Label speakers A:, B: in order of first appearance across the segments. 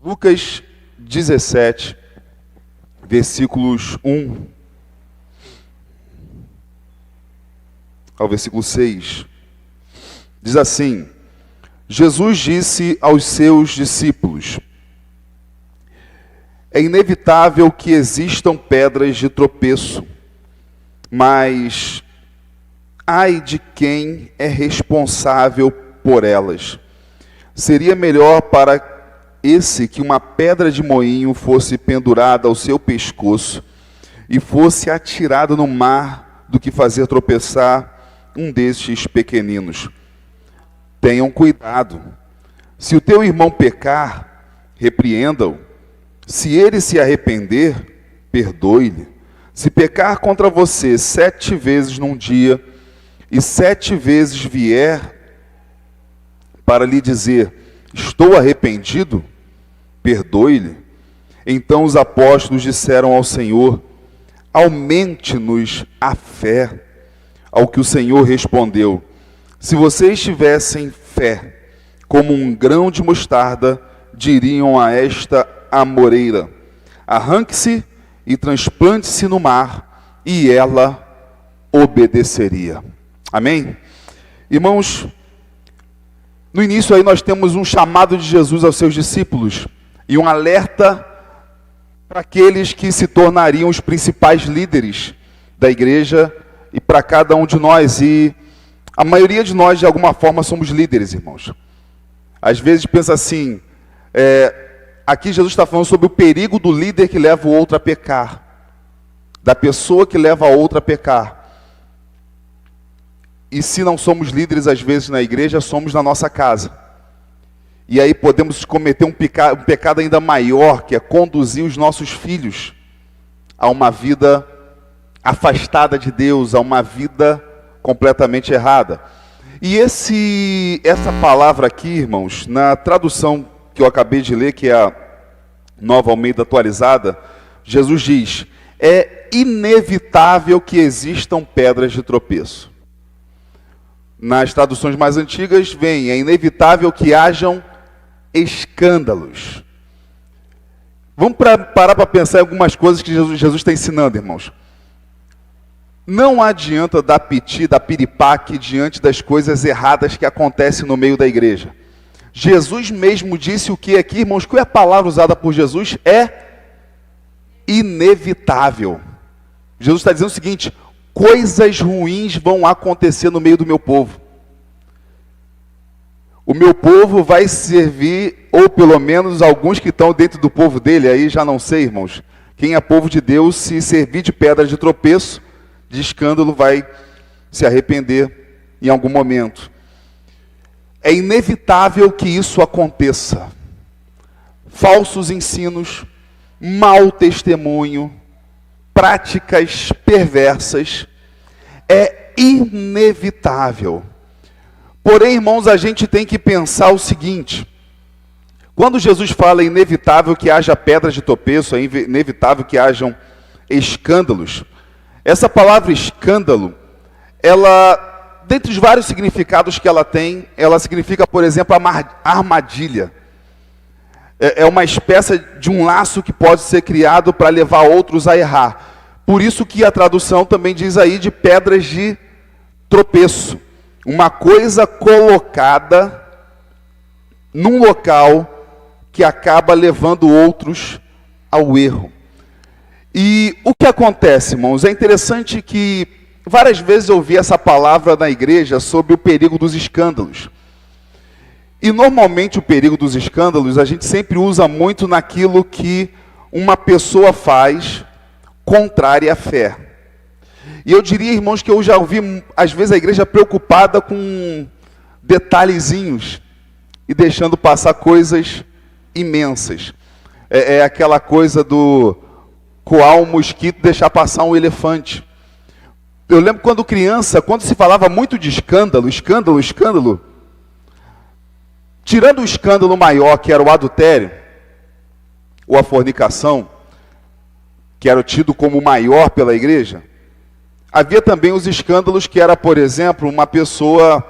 A: Lucas 17, versículos 1 ao versículo 6. Diz assim: Jesus disse aos seus discípulos: é inevitável que existam pedras de tropeço, mas ai de quem é responsável por elas. Seria melhor para esse que uma pedra de moinho fosse pendurada ao seu pescoço e fosse atirada no mar do que fazer tropeçar um destes pequeninos. Tenham cuidado. Se o teu irmão pecar, repreenda-o. Se ele se arrepender, perdoe-lhe. Se pecar contra você 7 vezes num dia, e 7 vezes vier para lhe dizer: estou arrependido, perdoe-lhe. Então os apóstolos disseram ao Senhor: aumente-nos a fé. Ao que o Senhor respondeu: se vocês tivessem fé como um grão de mostarda, diriam a esta amoreira: arranque-se e transplante-se no mar, e ela obedeceria. Amém? Irmãos, no início aí nós temos um chamado de Jesus aos seus discípulos e um alerta para aqueles que se tornariam os principais líderes da igreja e para cada um de nós. E a maioria de nós, de alguma forma, somos líderes, irmãos. Às vezes pensa assim, aqui Jesus está falando sobre o perigo do líder que leva o outro a pecar, da pessoa que leva a outra a pecar. E se não somos líderes, às vezes, na igreja, somos na nossa casa. E aí podemos cometer um pecado ainda maior, que é conduzir os nossos filhos a uma vida afastada de Deus, a uma vida completamente errada. E essa palavra aqui, irmãos, na tradução que eu acabei de ler, que é a Nova Almeida Atualizada, Jesus diz: é inevitável que existam pedras de tropeço. Nas traduções mais antigas vem: é inevitável que hajam escândalos. Vamos parar para pensar em algumas coisas que Jesus está ensinando, irmãos. Não adianta dar piti, dar piripaque diante das coisas erradas que acontecem no meio da igreja. Jesus mesmo disse o que aqui, irmãos? Qual é a palavra usada por Jesus? É inevitável. Jesus está dizendo o seguinte: coisas ruins vão acontecer no meio do meu povo. O meu povo vai servir, ou pelo menos alguns que estão dentro do povo dele, aí já não sei, irmãos. Quem é povo de Deus, se servir de pedra de tropeço, de escândalo, vai se arrepender em algum momento. É inevitável que isso aconteça. Falsos ensinos, mau testemunho, práticas perversas, é inevitável. Porém, irmãos, a gente tem que pensar o seguinte: quando Jesus fala inevitável que haja pedras de tropeço, é inevitável que hajam escândalos, essa palavra escândalo, ela, dentre os vários significados que ela tem, ela significa, por exemplo, armadilha. É uma espécie de um laço que pode ser criado para levar outros a errar. Por isso que a tradução também diz aí de pedras de tropeço. Uma coisa colocada num local que acaba levando outros ao erro. E o que acontece, irmãos? É interessante que várias vezes eu ouvi essa palavra na igreja sobre o perigo dos escândalos. E normalmente o perigo dos escândalos a gente sempre usa muito naquilo que uma pessoa faz contrária à fé. E eu diria, irmãos, que eu já ouvi às vezes a igreja preocupada com detalhezinhos e deixando passar coisas imensas. É aquela coisa do coar um mosquito e deixar passar um elefante. Eu lembro quando criança, quando se falava muito de escândalo, tirando o escândalo maior, que era o adultério, ou a fornicação, que era tido como maior pela igreja, havia também os escândalos que era, por exemplo, uma pessoa,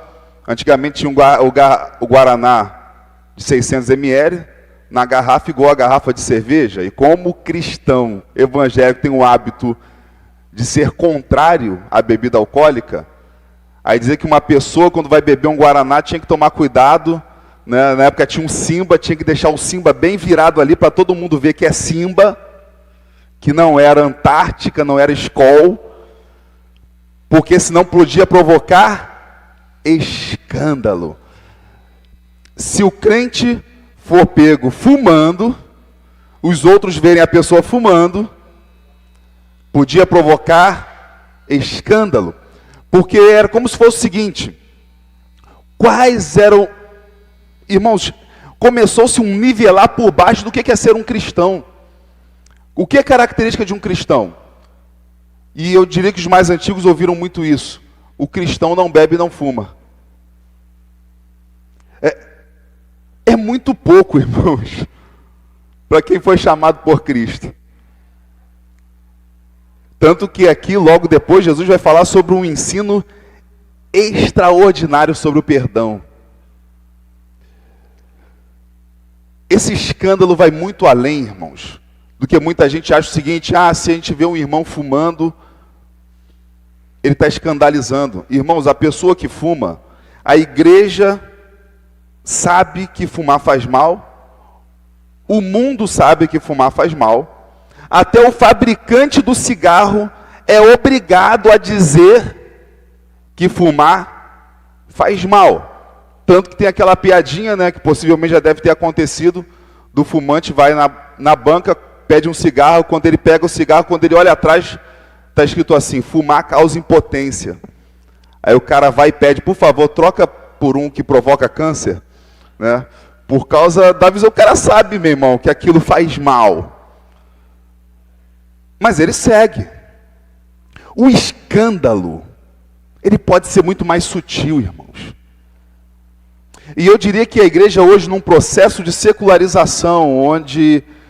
A: antigamente tinha o Guaraná de 600 ml, na garrafa igual a garrafa de cerveja, e como o cristão evangélico tem o hábito de ser contrário à bebida alcoólica, aí dizer que uma pessoa quando vai beber um Guaraná tinha que tomar cuidado, né? Na época tinha um Simba, tinha que deixar o Simba bem virado ali para todo mundo ver que é Simba, que não era Antártica, não era Skol, porque senão podia provocar escândalo. Se o crente for pego fumando, os outros verem a pessoa fumando, podia provocar escândalo. Porque era como se fosse o seguinte: quais eram, irmãos, começou-se um nivelar por baixo do que é ser um cristão. O que é característica de um cristão? E eu diria que os mais antigos ouviram muito isso: o cristão não bebe e não fuma. É muito pouco, irmãos, para quem foi chamado por Cristo. Tanto que aqui, logo depois, Jesus vai falar sobre um ensino extraordinário sobre o perdão. Esse escândalo vai muito além, irmãos, do que muita gente acha o seguinte: se a gente vê um irmão fumando, ele está escandalizando. Irmãos, a pessoa que fuma, a igreja sabe que fumar faz mal, o mundo sabe que fumar faz mal, até o fabricante do cigarro é obrigado a dizer que fumar faz mal. Tanto que tem aquela piadinha, né, que possivelmente já deve ter acontecido, do fumante vai na banca, pede um cigarro, quando ele pega o cigarro, quando ele olha atrás, está escrito assim: fumar causa impotência. Aí o cara vai e pede: por favor, troca por um que provoca câncer. Né? Por causa da visão, o cara sabe, meu irmão, que aquilo faz mal. Mas ele segue. O escândalo, ele pode ser muito mais sutil, irmãos. E eu diria que a igreja hoje, num processo de secularização,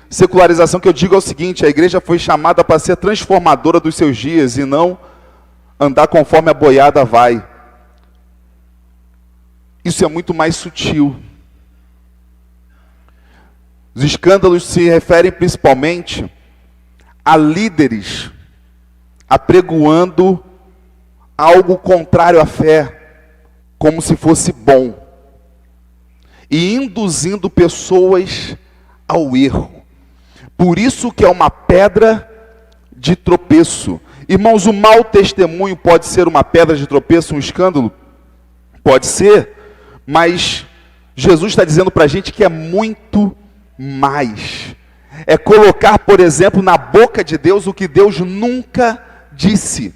A: secularização que eu digo é o seguinte: a igreja foi chamada para ser transformadora dos seus dias e não andar conforme a boiada vai. Isso é muito mais sutil. Os escândalos se referem principalmente a líderes apregoando algo contrário à fé, como se fosse bom, e induzindo pessoas ao erro. Por isso que é uma pedra de tropeço. Irmãos, o mau testemunho pode ser uma pedra de tropeço, um escândalo? Pode ser, mas Jesus está dizendo para a gente que é muito mais. É colocar, por exemplo, na boca de Deus o que Deus nunca disse.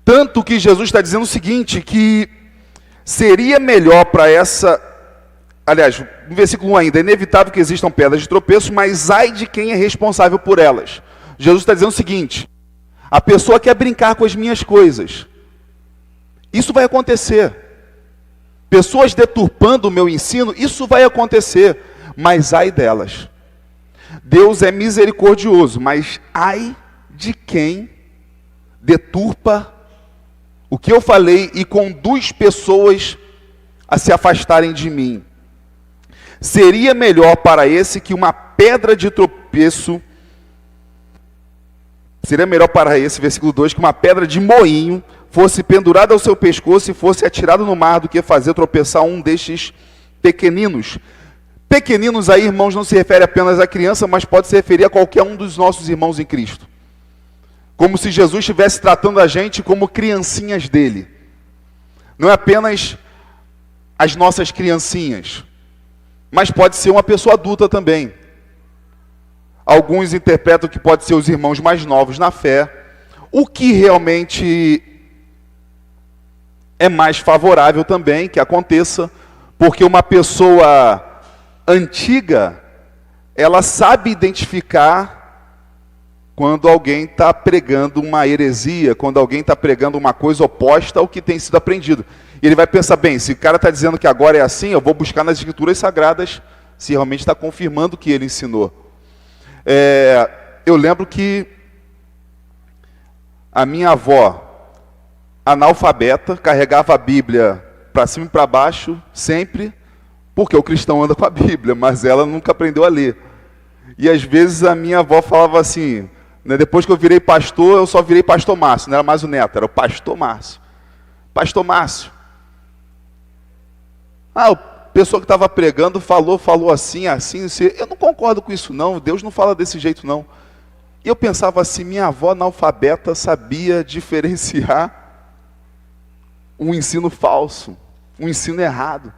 A: Tanto que Jesus está dizendo o seguinte, que seria melhor para essa... Aliás, no versículo 1 ainda: é inevitável que existam pedras de tropeço, mas ai de quem é responsável por elas. Jesus está dizendo o seguinte: a pessoa quer brincar com as minhas coisas. Isso vai acontecer. Pessoas deturpando o meu ensino, isso vai acontecer. Mas ai delas. Deus é misericordioso, mas ai de quem deturpa o que eu falei e conduz pessoas a se afastarem de mim. Seria melhor para esse que uma pedra de tropeço, seria melhor para esse, versículo 2, que uma pedra de moinho fosse pendurada ao seu pescoço e fosse atirada no mar, do que fazer tropeçar um destes pequeninos. Pequeninos aí, irmãos, não se refere apenas à criança, mas pode se referir a qualquer um dos nossos irmãos em Cristo. Como se Jesus estivesse tratando a gente como criancinhas dele. Não é apenas as nossas criancinhas, mas pode ser uma pessoa adulta também. Alguns interpretam que pode ser os irmãos mais novos na fé, o que realmente é mais favorável também que aconteça, porque uma pessoa antiga, ela sabe identificar quando alguém está pregando uma heresia, quando alguém está pregando uma coisa oposta ao que tem sido aprendido. E ele vai pensar: bem, se o cara está dizendo que agora é assim, eu vou buscar nas escrituras sagradas se realmente está confirmando o que ele ensinou. Eu lembro que a minha avó, analfabeta, carregava a Bíblia para cima e para baixo, sempre, Porque o cristão anda com a Bíblia, mas ela nunca aprendeu a ler. E às vezes a minha avó falava assim, né, depois que eu virei pastor, eu só virei pastor Márcio, não era mais o Neto, era o pastor Márcio. Pastor Márcio. A pessoa que estava pregando falou assim, assim, assim. Eu não concordo com isso não, Deus não fala desse jeito não. E eu pensava assim, minha avó analfabeta sabia diferenciar um ensino falso, um ensino errado.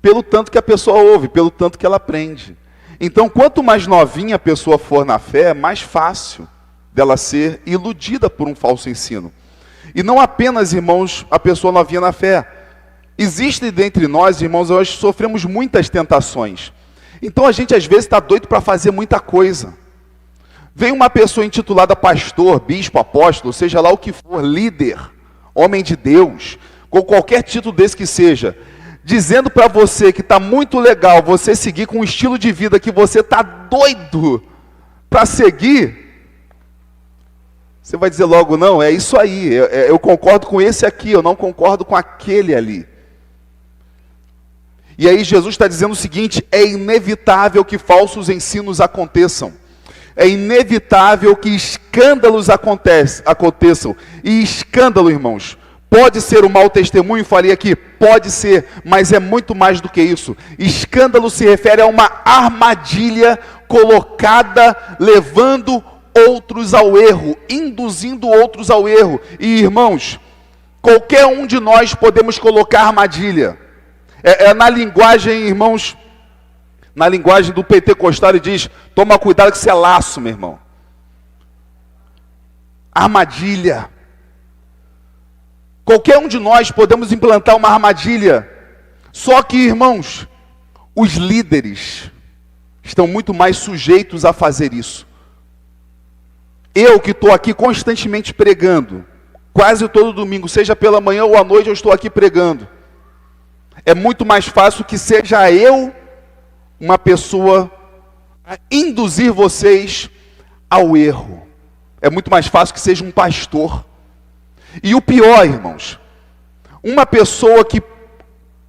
A: Pelo tanto que a pessoa ouve, pelo tanto que ela aprende. Então, quanto mais novinha a pessoa for na fé, é mais fácil dela ser iludida por um falso ensino. E não apenas, irmãos, a pessoa novinha na fé. Existe dentre nós, irmãos, nós sofremos muitas tentações. Então a gente às vezes está doido para fazer muita coisa. Vem uma pessoa intitulada pastor, bispo, apóstolo, seja lá o que for, líder, homem de Deus, com qualquer título desse que seja, dizendo para você que está muito legal você seguir com um estilo de vida que você está doido para seguir, você vai dizer logo, não, é isso aí, eu concordo com esse aqui, eu não concordo com aquele ali. E aí Jesus está dizendo o seguinte, é inevitável que falsos ensinos aconteçam. É inevitável que escândalos aconteçam. E escândalo, irmãos, pode ser um mau testemunho, falei aqui, pode ser, mas é muito mais do que isso. Escândalo se refere a uma armadilha colocada, levando outros ao erro, induzindo outros ao erro. E irmãos, qualquer um de nós podemos colocar armadilha. Na linguagem, irmãos, na linguagem do pentecostal, ele diz, toma cuidado que isso é laço, meu irmão. Armadilha. Qualquer um de nós podemos implantar uma armadilha. Só que, irmãos, os líderes estão muito mais sujeitos a fazer isso. Eu que estou aqui constantemente pregando, quase todo domingo, seja pela manhã ou à noite, eu estou aqui pregando. É muito mais fácil que seja eu uma pessoa a induzir vocês ao erro. É muito mais fácil que seja um pastor. E o pior, irmãos, uma pessoa que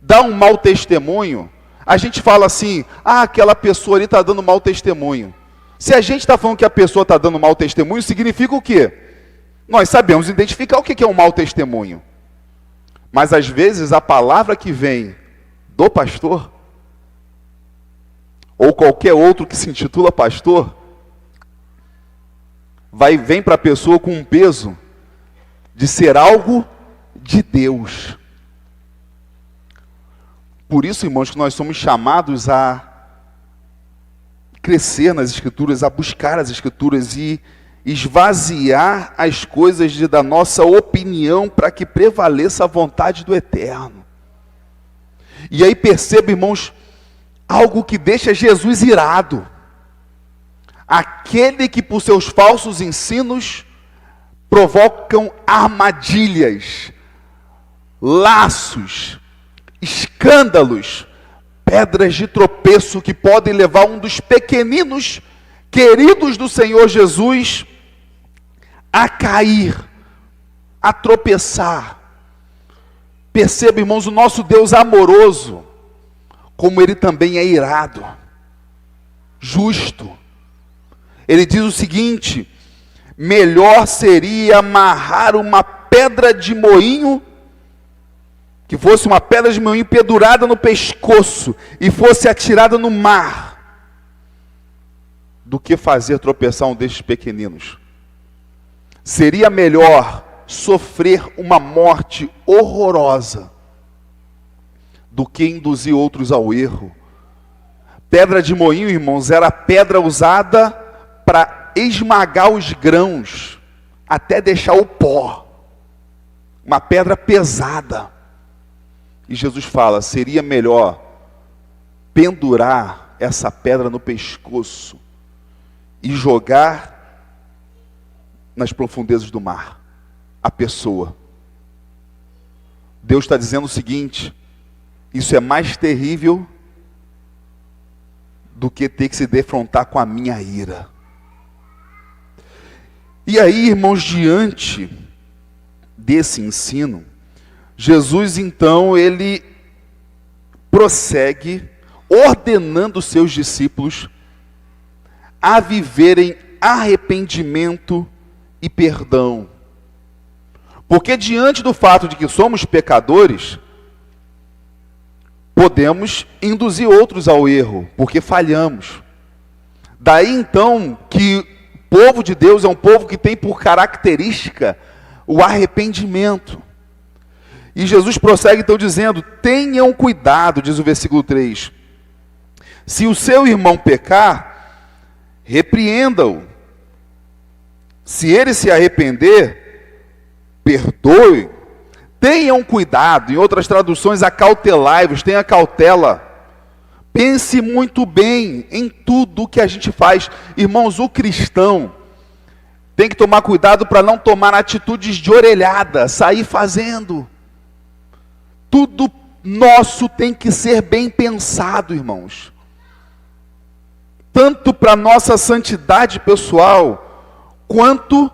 A: dá um mau testemunho, a gente fala assim, aquela pessoa ali está dando mau testemunho. Se a gente está falando que a pessoa está dando mau testemunho, significa o quê? Nós sabemos identificar o que é um mau testemunho. Mas às vezes a palavra que vem do pastor, ou qualquer outro que se intitula pastor, vem para a pessoa com um peso de ser algo de Deus. Por isso, irmãos, que nós somos chamados a crescer nas Escrituras, a buscar as Escrituras e esvaziar as coisas da nossa opinião para que prevaleça a vontade do Eterno. E aí perceba, irmãos, algo que deixa Jesus irado. Aquele que por seus falsos ensinos provocam armadilhas, laços, escândalos, pedras de tropeço que podem levar um dos pequeninos queridos do Senhor Jesus a cair, a tropeçar. Perceba, irmãos, o nosso Deus amoroso, como Ele também é irado, justo. Ele diz o seguinte, melhor seria amarrar uma pedra de moinho, que fosse uma pedra de moinho pendurada no pescoço, e fosse atirada no mar, do que fazer tropeçar um destes pequeninos. Seria melhor sofrer uma morte horrorosa do que induzir outros ao erro. Pedra de moinho, irmãos, era a pedra usada para esmagar os grãos, até deixar o pó. Uma pedra pesada. E Jesus fala, seria melhor pendurar essa pedra no pescoço e jogar nas profundezas do mar a pessoa. Deus está dizendo o seguinte, isso é mais terrível do que ter que se defrontar com a minha ira. E aí, irmãos, diante desse ensino, Jesus então, ele prossegue ordenando os seus discípulos a viverem arrependimento e perdão. Porque diante do fato de que somos pecadores, podemos induzir outros ao erro, porque falhamos. Daí então que o povo de Deus é um povo que tem por característica o arrependimento. E Jesus prossegue então dizendo: tenham cuidado, diz o versículo 3. Se o seu irmão pecar, repreenda-o. Se ele se arrepender, perdoe. Tenham cuidado, em outras traduções, acautelai-vos, tenha cautela. Pense muito bem em tudo que a gente faz. Irmãos, o cristão tem que tomar cuidado para não tomar atitudes de orelhada, sair fazendo. Tudo nosso tem que ser bem pensado, irmãos. Tanto para a nossa santidade pessoal, quanto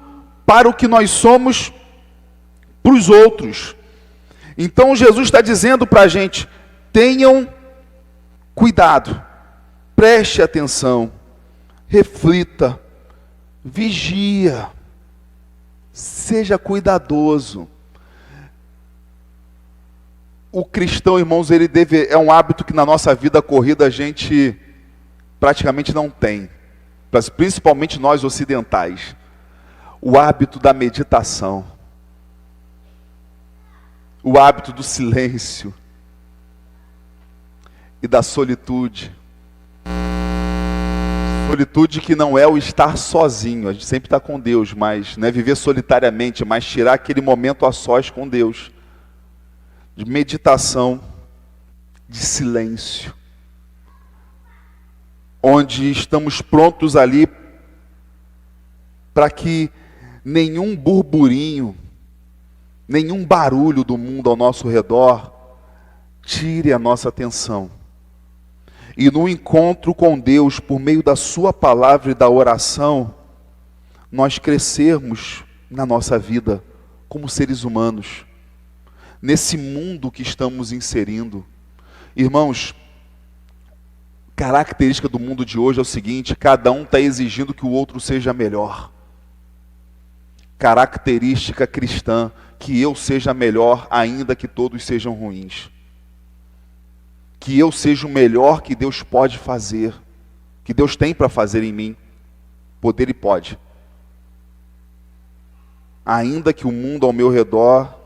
A: para o que nós somos para os outros. Então Jesus está dizendo para a gente: tenham cuidado, preste atenção, reflita, vigia, seja cuidadoso. O cristão, irmãos, é um hábito que na nossa vida corrida a gente praticamente não tem, principalmente nós ocidentais, o hábito da meditação, o hábito do silêncio e da solitude. Solitude que não é o estar sozinho, a gente sempre está com Deus, mas não é viver solitariamente, mas tirar aquele momento a sós com Deus, de meditação, de silêncio, onde estamos prontos ali para que nenhum burburinho, nenhum barulho do mundo ao nosso redor tire a nossa atenção. E no encontro com Deus, por meio da sua palavra e da oração, nós crescermos na nossa vida como seres humanos, nesse mundo que estamos inserindo. Irmãos, característica do mundo de hoje é o seguinte: cada um está exigindo que o outro seja melhor. Característica cristã: que eu seja melhor, ainda que todos sejam ruins. Que eu seja o melhor que Deus pode fazer, que Deus tem para fazer em mim. Poder e pode. Ainda que o mundo ao meu redor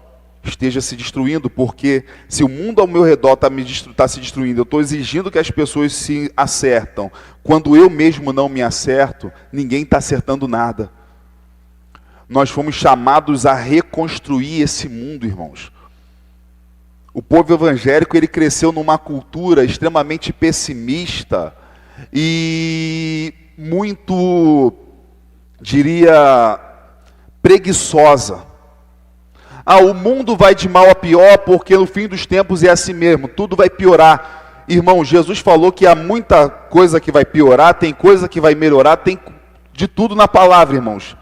A: esteja se destruindo, porque se o mundo ao meu redor está se destruindo, eu estou exigindo que as pessoas se acertam. Quando eu mesmo não me acerto, ninguém está acertando nada. Nós fomos chamados a reconstruir esse mundo, irmãos. O povo evangélico, ele cresceu numa cultura extremamente pessimista e muito, diria, preguiçosa. O mundo vai de mal a pior, porque no fim dos tempos é assim mesmo, tudo vai piorar. Irmão, Jesus falou que há muita coisa que vai piorar, tem coisa que vai melhorar, tem de tudo na palavra, irmãos.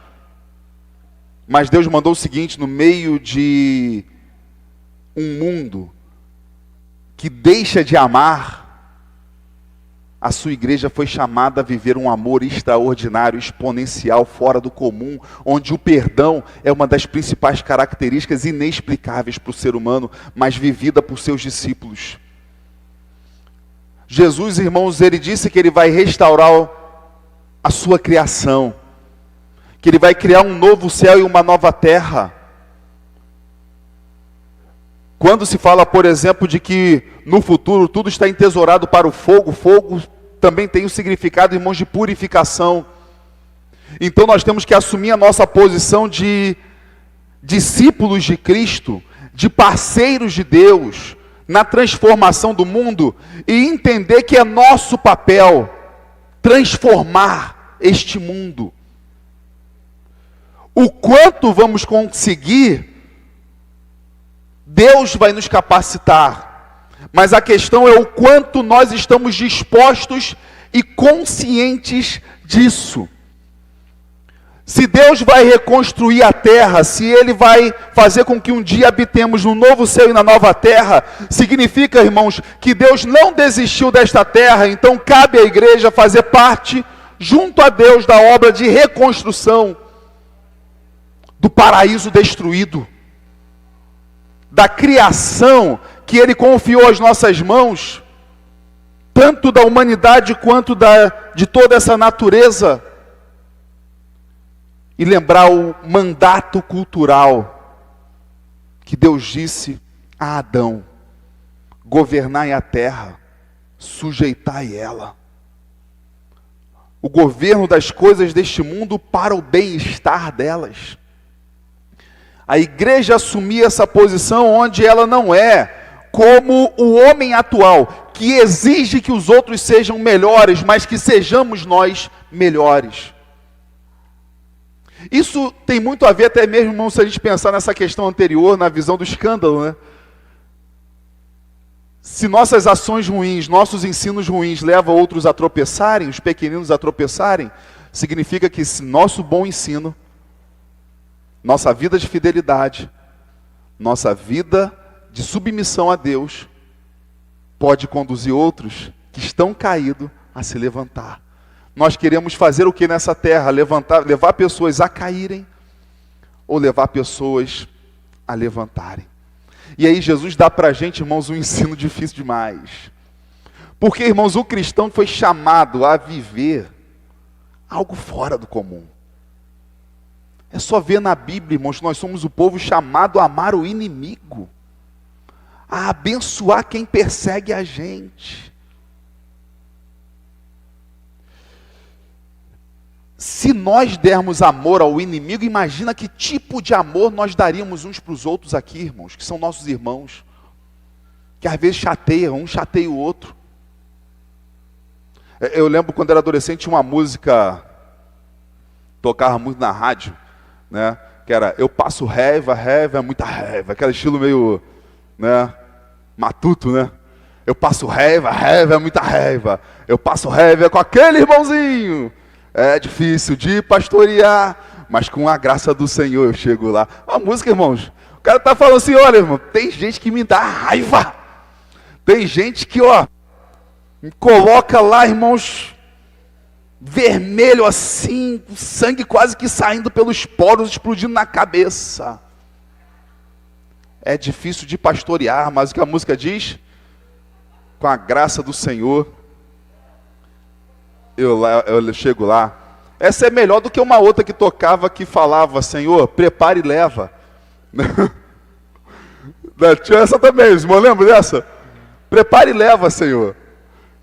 A: Mas Deus mandou o seguinte: no meio de um mundo que deixa de amar, a sua igreja foi chamada a viver um amor extraordinário, exponencial, fora do comum, onde o perdão é uma das principais características inexplicáveis para o ser humano, mas vivida por seus discípulos. Jesus, irmãos, ele disse que ele vai restaurar a sua criação, que ele vai criar um novo céu e uma nova terra. Quando se fala, por exemplo, de que no futuro tudo está entesourado para o fogo, fogo também tem o significado, irmãos, de purificação. Então nós temos que assumir a nossa posição de discípulos de Cristo, de parceiros de Deus, na transformação do mundo, e entender que é nosso papel transformar este mundo. O quanto vamos conseguir, Deus vai nos capacitar, mas a questão é o quanto nós estamos dispostos e conscientes disso. Se Deus vai reconstruir a terra, se Ele vai fazer com que um dia habitemos no novo céu e na nova terra, significa, irmãos, que Deus não desistiu desta terra, então cabe à igreja fazer parte, junto a Deus, da obra de reconstrução do paraíso destruído, da criação que Ele confiou às nossas mãos, tanto da humanidade quanto de toda essa natureza. E lembrar o mandato cultural que Deus disse a Adão: governai a terra, sujeitai ela. O governo das coisas deste mundo para o bem-estar delas. A igreja assumia essa posição onde ela não é como o homem atual, que exige que os outros sejam melhores, mas que sejamos nós melhores. Isso tem muito a ver até mesmo, irmão, se a gente pensar nessa questão anterior, na visão do escândalo, né? Se nossas ações ruins, nossos ensinos ruins levam outros a tropeçarem, os pequeninos a tropeçarem, significa que se nosso bom ensino, nossa vida de fidelidade, nossa vida de submissão a Deus, pode conduzir outros que estão caídos a se levantar. Nós queremos fazer o que nessa terra? Levar pessoas a caírem ou levar pessoas a levantarem. E aí Jesus dá para a gente, irmãos, um ensino difícil demais. Porque, irmãos, o cristão foi chamado a viver algo fora do comum. É só ver na Bíblia, irmãos, nós somos o povo chamado a amar o inimigo, a abençoar quem persegue a gente. Se nós dermos amor ao inimigo, imagina que tipo de amor nós daríamos uns para os outros aqui, irmãos, que são nossos irmãos, que às vezes chateiam, um chateia o outro. Eu lembro quando era adolescente, tinha uma música, tocava muito na rádio, né, que era Eu Passo Raiva, Raiva é muita raiva, aquele estilo meio, né, matuto, né? Eu passo raiva, raiva é muita raiva, eu passo raiva com aquele irmãozinho. É difícil de pastorear, mas com a graça do Senhor eu chego lá. A música, irmãos, o cara está falando assim, olha, irmão, tem gente que me dá raiva. Tem gente que, me coloca lá, irmãos, vermelho assim, o sangue quase que saindo pelos poros, explodindo na cabeça. É difícil de pastorear, mas o que a música diz? Com a graça do Senhor, eu chego lá. Essa é melhor do que uma outra que tocava, que falava, Senhor, prepare e leva. Tinha essa também, irmão, lembra dessa? Prepare e leva, Senhor.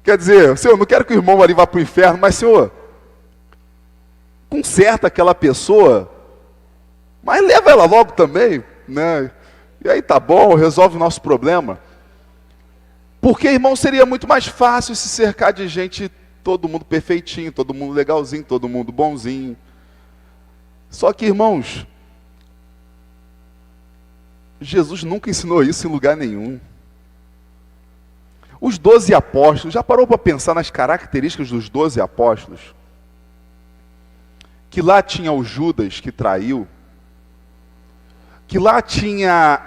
A: Quer dizer, Senhor, não quero que o irmão ali vá para o inferno, mas, Senhor, conserta aquela pessoa, mas leva ela logo também, né? E aí tá bom, resolve o nosso problema. Porque, irmão, seria muito mais fácil se cercar de gente, todo mundo perfeitinho, todo mundo legalzinho, todo mundo bonzinho. Só que, irmãos, Jesus nunca ensinou isso em lugar nenhum. Os 12 apóstolos, já parou para pensar nas características dos 12 apóstolos? Que lá tinha o Judas que traiu, que lá tinha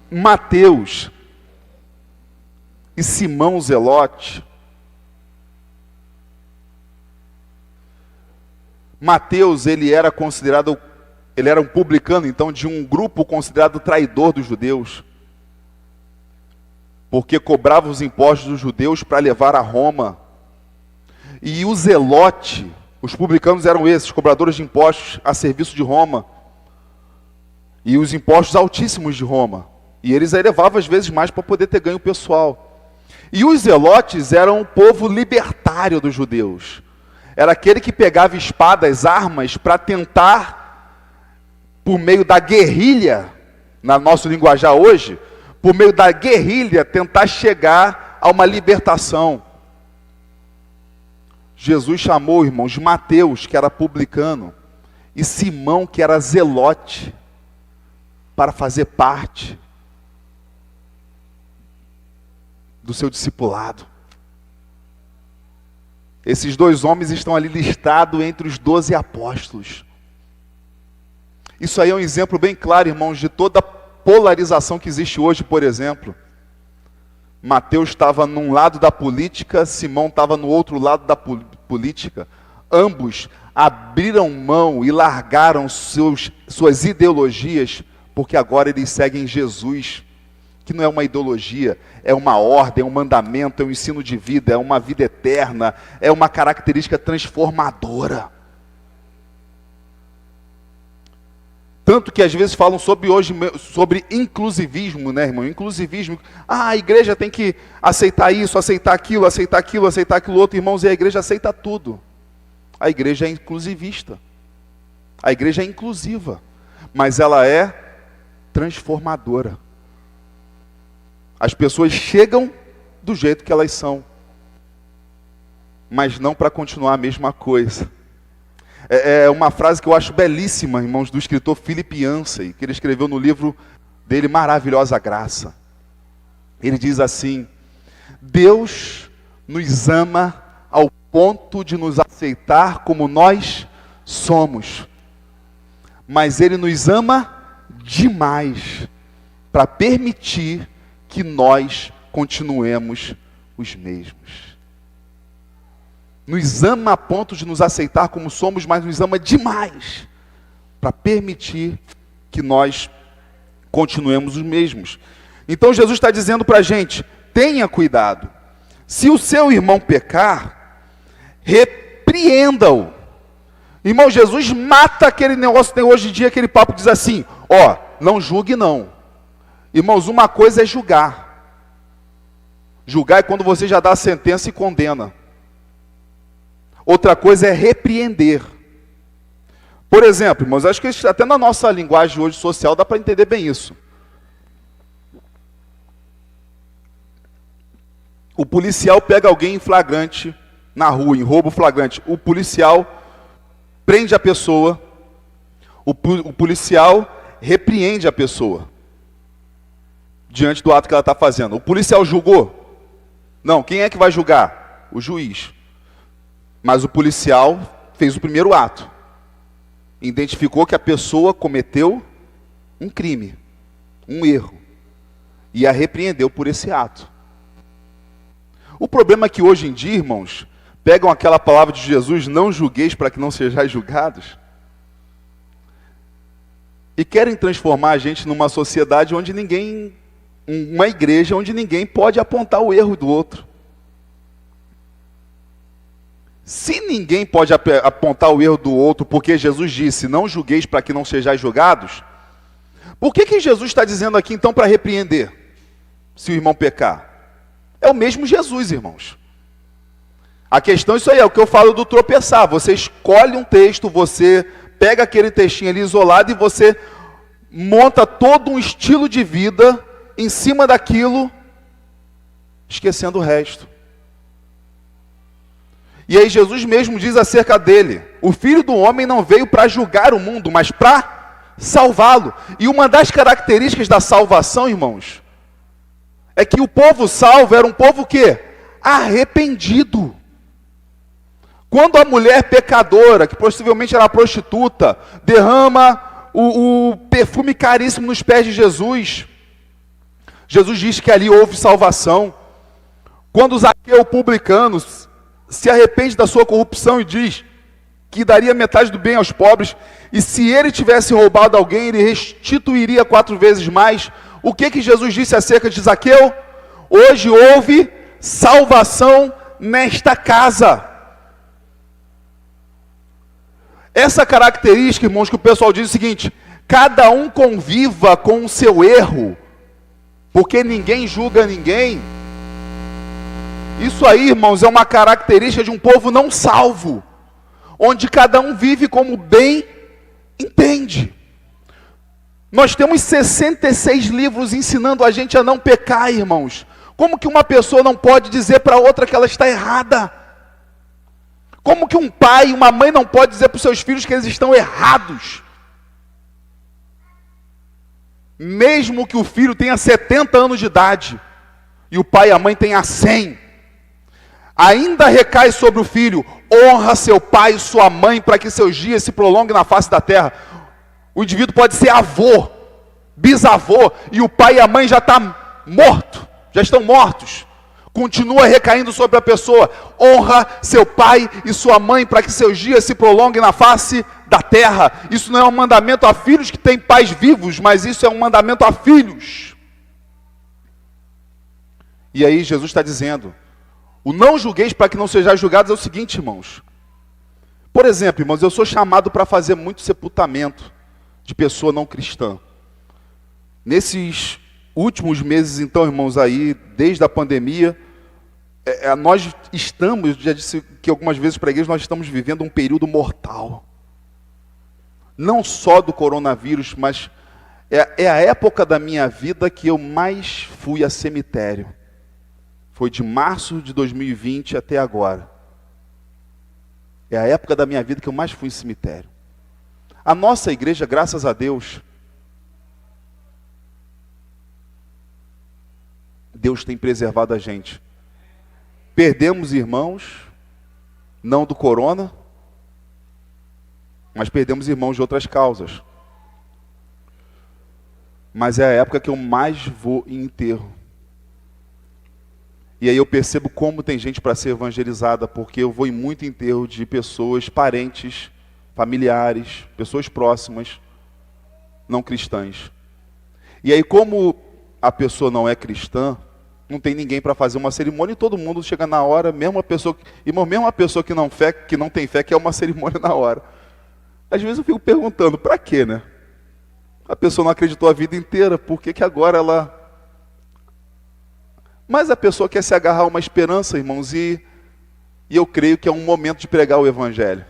A: Mateus e Simão Zelote. Mateus, ele era um publicano, então, de um grupo considerado traidor dos judeus, porque cobrava os impostos dos judeus para levar a Roma. E o Zelote, os publicanos eram esses, cobradores de impostos a serviço de Roma, e os impostos altíssimos de Roma, e eles aí levavam às vezes mais para poder ter ganho pessoal. E os zelotes eram o povo libertário dos judeus. Era aquele que pegava espadas, armas, para tentar, por meio da guerrilha, na nosso linguajar hoje, por meio da guerrilha, tentar chegar a uma libertação. Jesus chamou, irmãos, Mateus, que era publicano, e Simão, que era zelote, para fazer parte do seu discipulado. Esses dois homens estão ali listados entre os 12 apóstolos. Isso aí é um exemplo bem claro, irmãos, de toda a polarização que existe hoje, por exemplo. Mateus estava num lado da política, Simão estava no outro lado da política. Ambos abriram mão e largaram suas ideologias, porque agora eles seguem Jesus, que não é uma ideologia, é uma ordem, é um mandamento, é um ensino de vida, é uma vida eterna, é uma característica transformadora. Tanto que às vezes falam sobre inclusivismo, né, irmão? Inclusivismo. A igreja tem que aceitar isso, aceitar aquilo, aceitar aquilo, aceitar aquilo outro. Irmãos, e a igreja aceita tudo. A igreja é inclusivista. A igreja é inclusiva. Mas ela é transformadora. As pessoas chegam do jeito que elas são. Mas não para continuar a mesma coisa. É uma frase que eu acho belíssima, irmãos, do escritor Philip Yancey, que ele escreveu no livro dele, Maravilhosa Graça. Ele diz assim: Deus nos ama ao ponto de nos aceitar como nós somos. Mas Ele nos ama demais para permitir que nós continuemos os mesmos. Nos ama a ponto de nos aceitar como somos, mas nos ama demais para permitir que nós continuemos os mesmos. Então Jesus está dizendo para a gente: tenha cuidado. Se o seu irmão pecar, repreenda-o. Irmão, Jesus mata aquele negócio que tem hoje em dia, aquele papo que diz assim: ó, não julgue não. Irmãos, uma coisa é julgar. Julgar é quando você já dá a sentença e condena. Outra coisa é repreender. Por exemplo, irmãos, acho que até na nossa linguagem hoje social dá para entender bem isso. O policial pega alguém em flagrante na rua, em roubo flagrante. O policial prende a pessoa. O policial repreende a pessoa diante do ato que ela está fazendo. O policial julgou? Não. Quem é que vai julgar? O juiz. Mas o policial fez o primeiro ato. Identificou que a pessoa cometeu um crime, um erro, e a repreendeu por esse ato. O problema é que hoje em dia, irmãos, pegam aquela palavra de Jesus: não julgueis para que não sejais julgados, e querem transformar a gente numa sociedade onde uma igreja onde ninguém pode apontar o erro do outro. Se ninguém pode apontar o erro do outro, porque Jesus disse: não julgueis para que não sejais julgados, por que Jesus está dizendo aqui então para repreender, se o irmão pecar? É o mesmo Jesus, irmãos. A questão, isso aí é o que eu falo do tropeçar. Você escolhe um texto, você pega aquele textinho ali isolado e você monta todo um estilo de vida em cima daquilo, esquecendo o resto. E aí Jesus mesmo diz acerca dele: o Filho do Homem não veio para julgar o mundo, mas para salvá-lo. E uma das características da salvação, irmãos, é que o povo salvo era um povo que? Arrependido. Quando a mulher pecadora, que possivelmente era prostituta, derrama o perfume caríssimo nos pés de Jesus, Jesus diz que ali houve salvação. Quando Zaqueu, publicano, se arrepende da sua corrupção e diz que daria metade do bem aos pobres, e se ele tivesse roubado alguém, ele restituiria 4 vezes mais. O que Jesus disse acerca de Zaqueu? Hoje houve salvação nesta casa. Essa característica, irmãos, que o pessoal diz o seguinte: cada um conviva com o seu erro, porque ninguém julga ninguém. Isso aí, irmãos, é uma característica de um povo não salvo, onde cada um vive como bem entende. Nós temos 66 livros ensinando a gente a não pecar, irmãos. Como que uma pessoa não pode dizer para outra que ela está errada? Como que um pai e uma mãe não pode dizer para os seus filhos que eles estão errados? Mesmo que o filho tenha 70 anos de idade, e o pai e a mãe tenham 100, ainda recai sobre o filho: honra seu pai e sua mãe, para que seus dias se prolonguem na face da terra. O indivíduo pode ser avô, bisavô, e o pai e a mãe já estão mortos. Continua recaindo sobre a pessoa. Honra seu pai e sua mãe para que seus dias se prolonguem na face da terra. Isso não é um mandamento a filhos que têm pais vivos, mas isso é um mandamento a filhos. E aí Jesus está dizendo, o não julgueis para que não sejais julgados é o seguinte, irmãos. Por exemplo, irmãos, eu sou chamado para fazer muito sepultamento de pessoa não cristã. Nesses últimos meses, então, irmãos, aí, desde a pandemia, nós estamos, já disse que algumas vezes para a igreja, nós estamos vivendo um período mortal. Não só do coronavírus, mas é a época da minha vida que eu mais fui a cemitério. Foi de março de 2020 até agora. É a época da minha vida que eu mais fui em cemitério. A nossa igreja, graças a Deus, Deus tem preservado a gente. Perdemos irmãos, não do corona, mas perdemos irmãos de outras causas. Mas é a época que eu mais vou em enterro. E aí eu percebo como tem gente para ser evangelizada, porque eu vou em muito enterro de pessoas, parentes, familiares, pessoas próximas, não cristãs. E aí como a pessoa não é cristã, não tem ninguém para fazer uma cerimônia e todo mundo chega na hora, mesmo a pessoa que não tem fé, quer uma cerimônia na hora. Às vezes eu fico perguntando, para quê, né? A pessoa não acreditou a vida inteira, por que agora ela... Mas a pessoa quer se agarrar a uma esperança, irmãos, e eu creio que é um momento de pregar o Evangelho.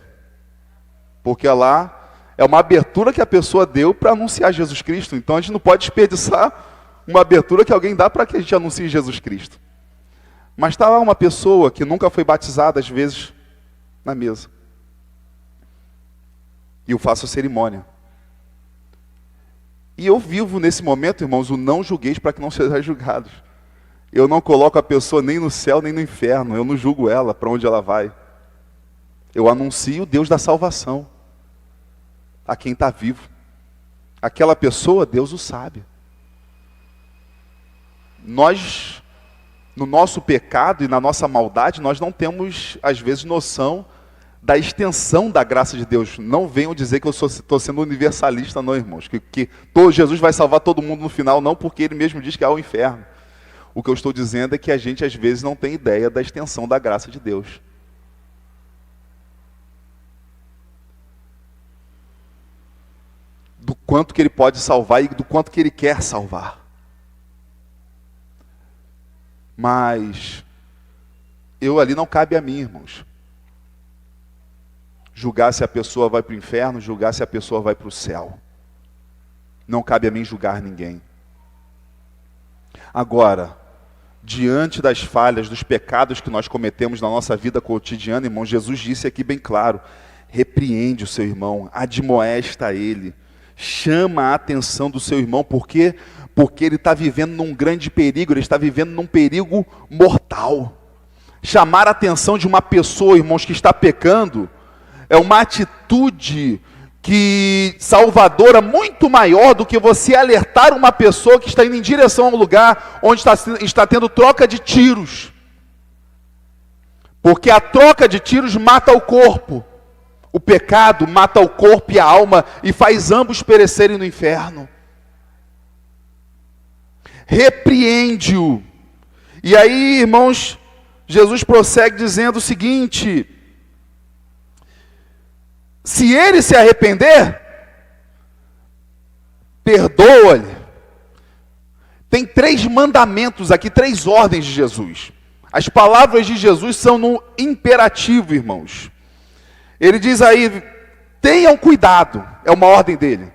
A: Porque lá é uma abertura que a pessoa deu para anunciar Jesus Cristo. Então a gente não pode desperdiçar uma abertura que alguém dá para que a gente anuncie Jesus Cristo. Mas está lá uma pessoa que nunca foi batizada, às vezes, na mesa. E eu faço a cerimônia. E eu vivo nesse momento, irmãos, o não julgueis para que não sejais julgados. Eu não coloco a pessoa nem no céu nem no inferno. Eu não julgo ela para onde ela vai. Eu anuncio o Deus da salvação a quem está vivo. Aquela pessoa, Deus o sabe. Nós, no nosso pecado e na nossa maldade, nós não temos, às vezes, noção da extensão da graça de Deus. Não venham dizer que eu estou sendo universalista, não, irmãos. Que Jesus vai salvar todo mundo no final, não, porque Ele mesmo diz que há o inferno. O que eu estou dizendo é que a gente, às vezes, não tem ideia da extensão da graça de Deus. Do quanto que Ele pode salvar e do quanto que Ele quer salvar. Mas ali não cabe a mim, irmãos. Julgar se a pessoa vai para o inferno, julgar se a pessoa vai para o céu. Não cabe a mim julgar ninguém. Agora, diante das falhas, dos pecados que nós cometemos na nossa vida cotidiana, irmão, Jesus disse aqui bem claro, repreende o seu irmão, admoesta ele, chama a atenção do seu irmão, por quê? Porque ele está vivendo num grande perigo, ele está vivendo num perigo mortal. Chamar a atenção de uma pessoa, irmãos, que está pecando, é uma atitude salvadora muito maior do que você alertar uma pessoa que está indo em direção a um lugar onde está tendo troca de tiros. Porque a troca de tiros mata o corpo. O pecado mata o corpo e a alma e faz ambos perecerem no inferno. Repreende-o. E aí, irmãos, Jesus prossegue dizendo o seguinte: se ele se arrepender, perdoa-lhe. Tem 3 mandamentos aqui, 3 ordens de Jesus. As palavras de Jesus são no imperativo, irmãos. Ele diz aí, tenham cuidado, é uma ordem dele.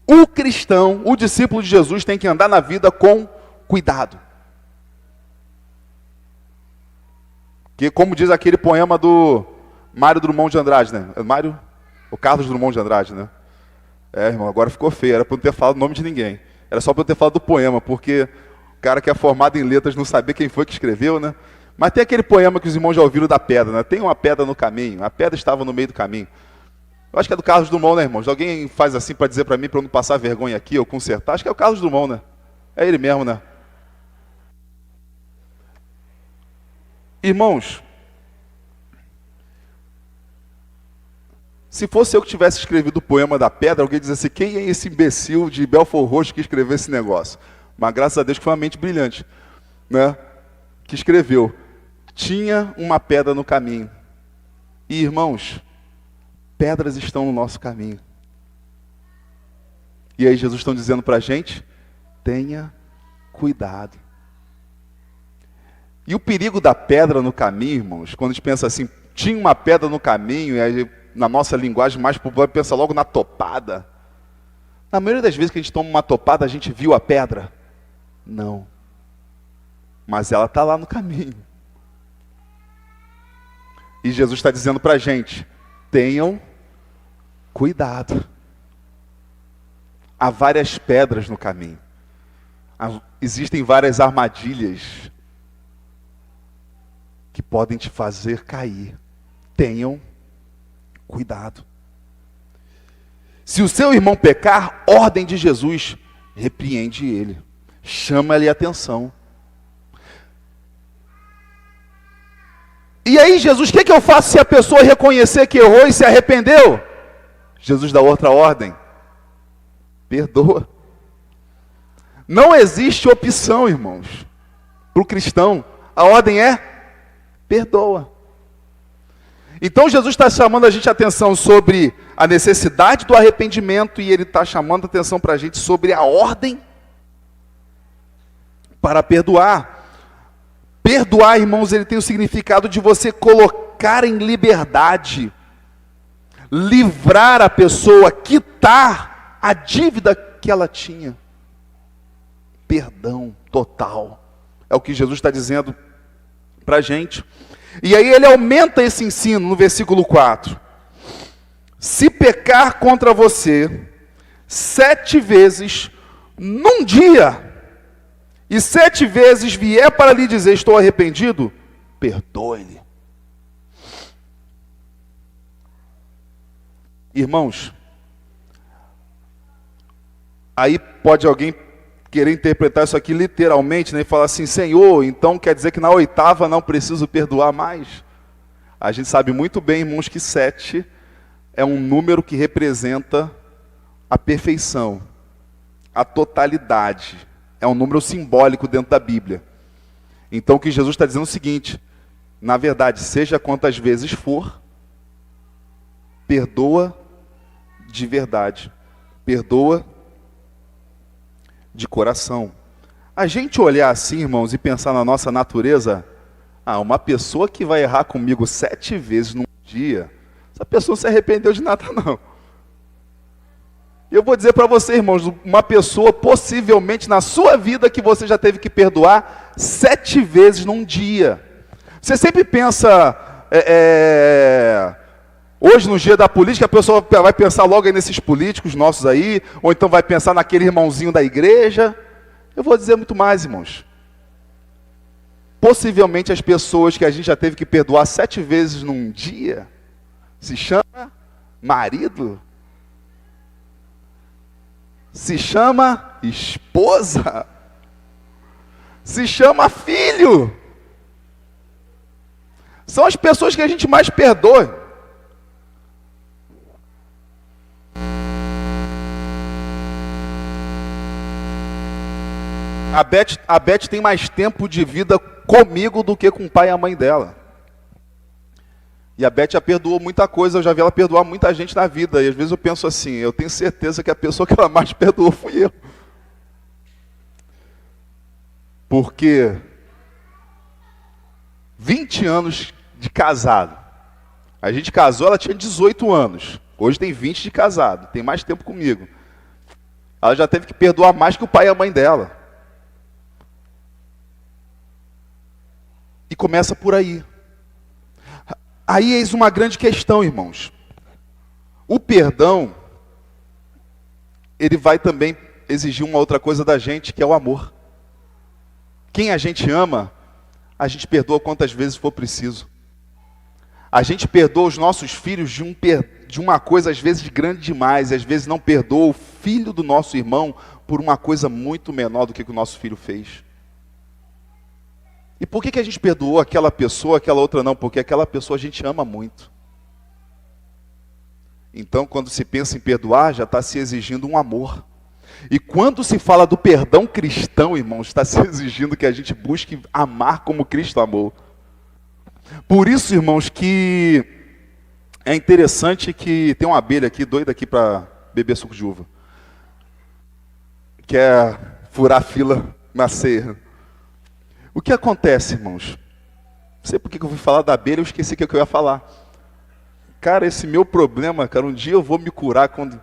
A: O cristão, o discípulo de Jesus tem que andar na vida com cuidado. Que como diz aquele poema do Mário Drummond de Andrade, né? O Carlos Drummond de Andrade, né? Irmão, agora ficou feio, era para não ter falado o nome de ninguém. Era só para eu ter falado do poema, porque o cara que é formado em letras não sabia quem foi que escreveu, né? Mas tem aquele poema que os irmãos já ouviram da pedra, né? Tem uma pedra no caminho, a pedra estava no meio do caminho. Eu acho que é do Carlos Drummond, né, irmãos? Alguém faz assim para dizer para mim, para eu não passar vergonha aqui ou consertar? Acho que é o Carlos Drummond, né? É ele mesmo, né? Irmãos, se fosse eu que tivesse escrevido o poema da pedra, alguém dizia assim, quem é esse imbecil de Belfort Roxo que escreveu esse negócio? Mas graças a Deus que foi uma mente brilhante, né? Que escreveu. Tinha uma pedra no caminho. E irmãos, pedras estão no nosso caminho. E aí Jesus está dizendo para a gente, tenha cuidado. E o perigo da pedra no caminho, irmãos, quando a gente pensa assim, tinha uma pedra no caminho, e aí, na nossa linguagem mais popular, pensa logo na topada. Na maioria das vezes que a gente toma uma topada, a gente viu a pedra? Não. Mas ela está lá no caminho. E Jesus está dizendo para a gente, tenham cuidado. Há várias pedras no caminho. Existem várias armadilhas que podem te fazer cair. Tenham cuidado. Se o seu irmão pecar, ordem de Jesus, repreende ele. Chama-lhe a atenção. E aí, Jesus, o que eu faço se a pessoa reconhecer que errou e se arrependeu? Jesus dá outra ordem. Perdoa. Não existe opção, irmãos. Para o cristão, a ordem é perdoa. Então Jesus está chamando a gente a atenção sobre a necessidade do arrependimento e Ele está chamando a atenção para a gente sobre a ordem para perdoar. Perdoar, irmãos, ele tem o significado de você colocar em liberdade, livrar a pessoa, quitar a dívida que ela tinha. Perdão total. É o que Jesus está dizendo para a gente. E aí ele aumenta esse ensino no versículo 4. Se pecar contra você 7 vezes num dia, e 7 vezes vier para lhe dizer, estou arrependido, perdoe-lhe. Irmãos, aí pode alguém querer interpretar isso aqui literalmente, né, e falar assim, Senhor, então quer dizer que na 8ª não preciso perdoar mais? A gente sabe muito bem, irmãos, que 7 é um número que representa a perfeição, a totalidade. É um número simbólico dentro da Bíblia. Então o que Jesus está dizendo é o seguinte, na verdade, seja quantas vezes for, perdoa de verdade, perdoa de coração. A gente olhar assim, irmãos, e pensar na nossa natureza, uma pessoa que vai errar comigo 7 vezes num dia, essa pessoa não se arrependeu de nada não. Eu vou dizer para você, irmãos, uma pessoa possivelmente na sua vida que você já teve que perdoar 7 vezes num dia. Você sempre pensa, hoje no dia da política, a pessoa vai pensar logo aí nesses políticos nossos aí, ou então vai pensar naquele irmãozinho da igreja. Eu vou dizer muito mais, irmãos. Possivelmente as pessoas que a gente já teve que perdoar 7 vezes num dia, se chama marido, se chama esposa, se chama filho. São as pessoas que a gente mais perdoa. A Beth tem mais tempo de vida comigo do que com o pai e a mãe dela. E a Beth já perdoou muita coisa, eu já vi ela perdoar muita gente na vida. E às vezes eu penso assim, eu tenho certeza que a pessoa que ela mais perdoou fui eu. Porque 20 anos de casado. A gente casou, ela tinha 18 anos. Hoje tem 20 de casado, tem mais tempo comigo. Ela já teve que perdoar mais que o pai e a mãe dela. E começa por aí. Aí eis uma grande questão, irmãos. O perdão, ele vai também exigir uma outra coisa da gente, que é o amor. Quem a gente ama, a gente perdoa quantas vezes for preciso. A gente perdoa os nossos filhos de de uma coisa às vezes grande demais, e às vezes não perdoa o filho do nosso irmão por uma coisa muito menor do que o nosso filho fez. E por que a gente perdoou aquela pessoa, aquela outra não? Porque aquela pessoa a gente ama muito. Então, quando se pensa em perdoar, já está se exigindo um amor. E quando se fala do perdão cristão, irmãos, está se exigindo que a gente busque amar como Cristo amou. Por isso, irmãos, que é interessante que tem uma abelha aqui, doida aqui para beber suco de uva. Quer furar fila na ceia. O que acontece, irmãos? Não sei por que eu fui falar da abelha, eu esqueci o que eu ia falar. Cara, esse meu problema, cara, um dia eu vou me curar quando...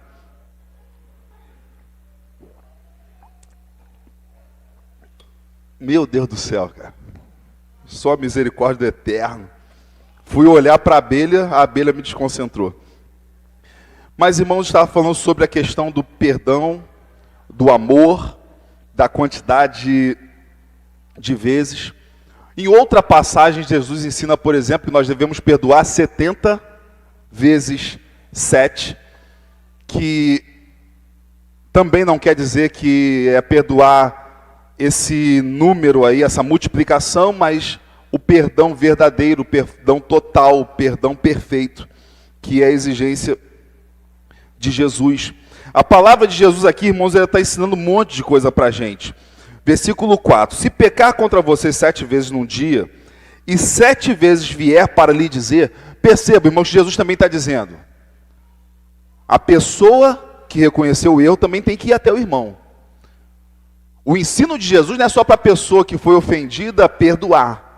A: Meu Deus do céu, cara. Só a misericórdia do Eterno. Fui olhar para a abelha me desconcentrou. Mas, irmãos, estava falando sobre a questão do perdão, do amor, da quantidade de vezes. Em outra passagem, Jesus ensina, por exemplo, que nós devemos perdoar 70 vezes 7, que também não quer dizer que é perdoar esse número aí, essa multiplicação, mas o perdão verdadeiro, o perdão total, o perdão perfeito, que é a exigência de Jesus. A palavra de Jesus aqui, irmãos, ela está ensinando um monte de coisa para a gente. Versículo 4, se pecar contra você 7 vezes num dia, e 7 vezes vier para lhe dizer, perceba, irmãos, que Jesus também está dizendo, a pessoa que reconheceu o erro também tem que ir até o irmão. O ensino de Jesus não é só para a pessoa que foi ofendida perdoar.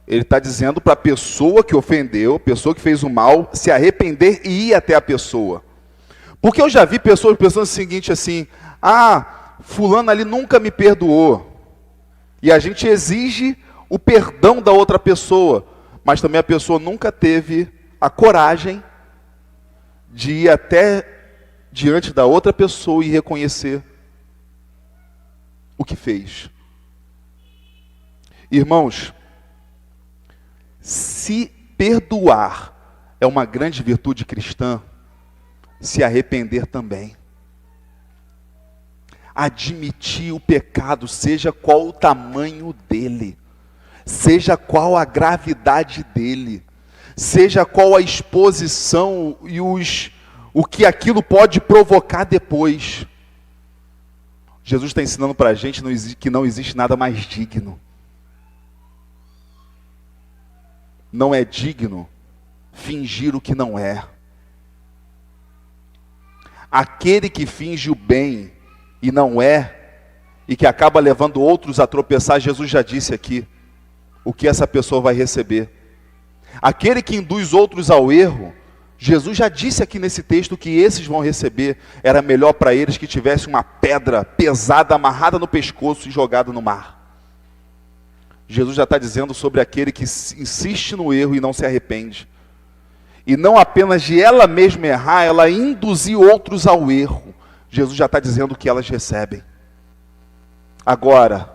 A: Ele está dizendo para a pessoa que ofendeu, a pessoa que fez o mal, se arrepender e ir até a pessoa. Porque eu já vi pessoas pensando o seguinte assim, fulano ali nunca me perdoou. E a gente exige o perdão da outra pessoa, mas também a pessoa nunca teve a coragem de ir até diante da outra pessoa e reconhecer o que fez. Irmãos, se perdoar é uma grande virtude cristã, se arrepender também. Admitir o pecado, seja qual o tamanho dele, seja qual a gravidade dele, seja qual a exposição e o que aquilo pode provocar depois. Jesus está ensinando para a gente que não existe nada mais digno. Não é digno fingir o que não é. Aquele que finge o bem e não é, e que acaba levando outros a tropeçar, Jesus já disse aqui, o que essa pessoa vai receber. Aquele que induz outros ao erro, Jesus já disse aqui nesse texto que esses vão receber, era melhor para eles que tivesse uma pedra pesada amarrada no pescoço e jogada no mar. Jesus já está dizendo sobre aquele que insiste no erro e não se arrepende. E não apenas de ela mesma errar, ela induzir outros ao erro. Jesus já está dizendo que elas recebem. Agora,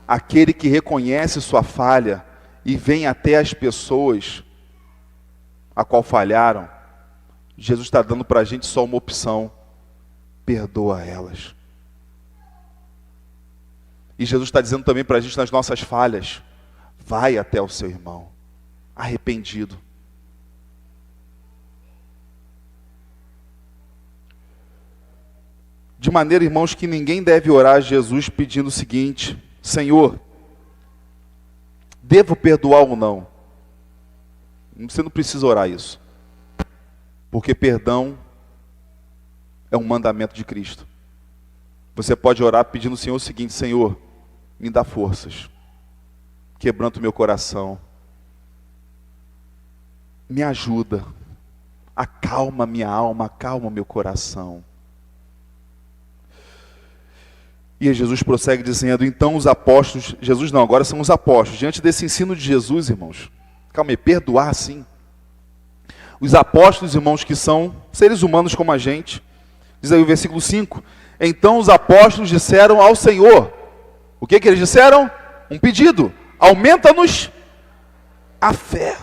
A: aquele que reconhece sua falha e vem até as pessoas a qual falharam, Jesus está dando para a gente só uma opção: perdoa elas. E Jesus está dizendo também para a gente nas nossas falhas, vai até o seu irmão, arrependido. De maneira, irmãos, que ninguém deve orar a Jesus pedindo o seguinte: Senhor, devo perdoar ou não? Você não precisa orar isso. Porque perdão é um mandamento de Cristo. Você pode orar pedindo ao Senhor o seguinte: Senhor, me dá forças, quebranta o meu coração, me ajuda, acalma minha alma, acalma meu coração. E Jesus prossegue dizendo, então os apóstolos, Jesus não, agora são os apóstolos, diante desse ensino de Jesus, irmãos, calma aí, perdoar sim. Os apóstolos, irmãos, que são seres humanos como a gente, diz aí o versículo 5, então os apóstolos disseram ao Senhor, o que eles disseram? Um pedido, aumenta-nos a fé.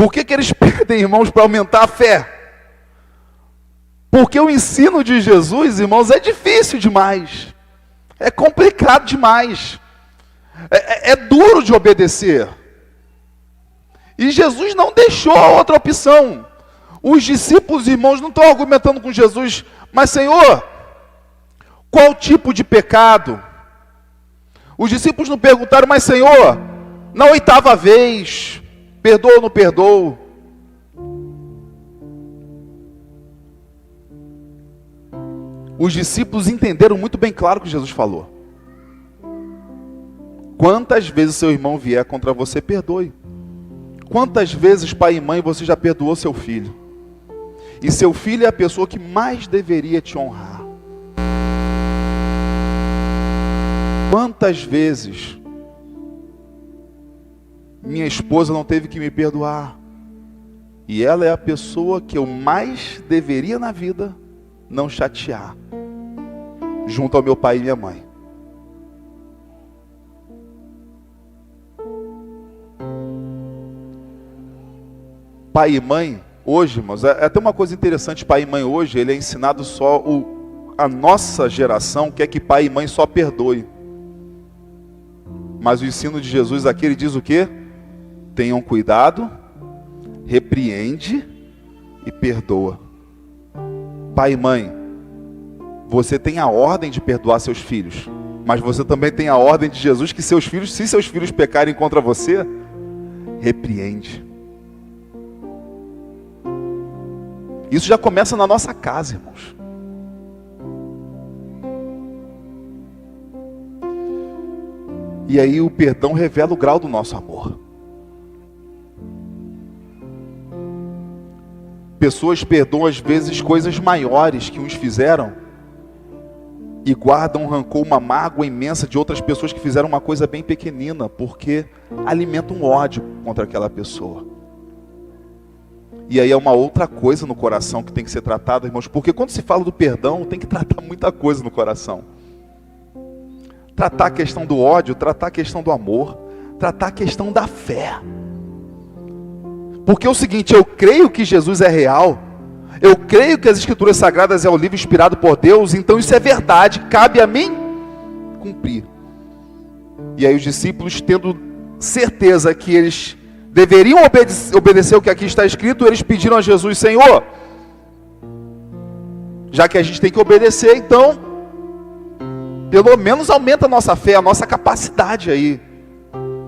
A: Por que eles pedem, irmãos, para aumentar a fé? Porque o ensino de Jesus, irmãos, é difícil demais. É complicado demais. É duro de obedecer. E Jesus não deixou a outra opção. Os discípulos, irmãos, não estão argumentando com Jesus, mas Senhor, qual tipo de pecado? Os discípulos não perguntaram, mas Senhor, na 8ª vez, perdoa ou não perdoa? Os discípulos entenderam muito bem claro o que Jesus falou. Quantas vezes seu irmão vier contra você, perdoe. Quantas vezes, pai e mãe, você já perdoou seu filho? E seu filho é a pessoa que mais deveria te honrar. Quantas vezes minha esposa não teve que me perdoar? E ela é a pessoa que eu mais deveria na vida não chatear, junto ao meu pai e minha mãe. Pai e mãe, hoje, irmãos, é até uma coisa interessante, pai e mãe hoje, ele é ensinado só, a nossa geração quer que pai e mãe só perdoe. Mas o ensino de Jesus aqui, ele diz o quê? Tenham cuidado, repreende e perdoa. Pai e mãe, você tem a ordem de perdoar seus filhos, mas você também tem a ordem de Jesus que seus filhos, se seus filhos pecarem contra você, repreende. Isso já começa na nossa casa, irmãos. E aí o perdão revela o grau do nosso amor. Pessoas perdoam às vezes coisas maiores que uns fizeram e guardam rancor, uma mágoa imensa de outras pessoas que fizeram uma coisa bem pequenina, porque alimentam um ódio contra aquela pessoa. E aí é uma outra coisa no coração que tem que ser tratada, irmãos, porque quando se fala do perdão, tem que tratar muita coisa no coração. Tratar a questão do ódio, tratar a questão do amor, tratar a questão da fé. Porque é o seguinte, eu creio que Jesus é real, eu creio que as Escrituras Sagradas é o livro inspirado por Deus, então isso é verdade, cabe a mim cumprir. E aí os discípulos, tendo certeza que eles deveriam obedecer o que aqui está escrito, eles pediram a Jesus, Senhor, já que a gente tem que obedecer, então, pelo menos aumenta a nossa fé, a nossa capacidade aí,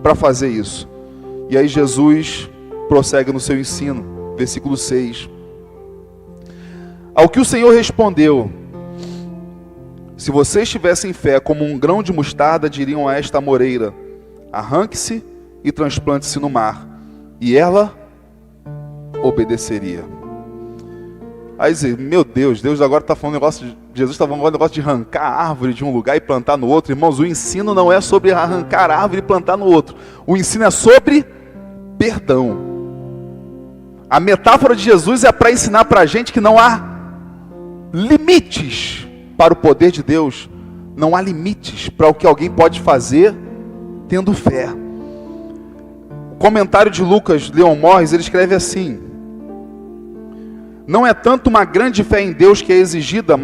A: para fazer isso. E aí Jesus prossegue no seu ensino, versículo 6. Ao que o Senhor respondeu, se vocês tivessem fé como um grão de mostarda, diriam a esta amoreira, arranque-se e transplante-se no mar, e ela obedeceria. Aí dizer, meu Deus agora está falando Jesus está falando um negócio de arrancar a árvore de um lugar e plantar no outro. Irmãos, o ensino não é sobre arrancar a árvore e plantar no outro. O ensino é sobre perdão. A metáfora de Jesus é para ensinar para a gente que não há limites para o poder de Deus. Não há limites para o que alguém pode fazer tendo fé. O comentário de Lucas Leon Morris, ele escreve assim: não é tanto uma grande fé em Deus que é exigida,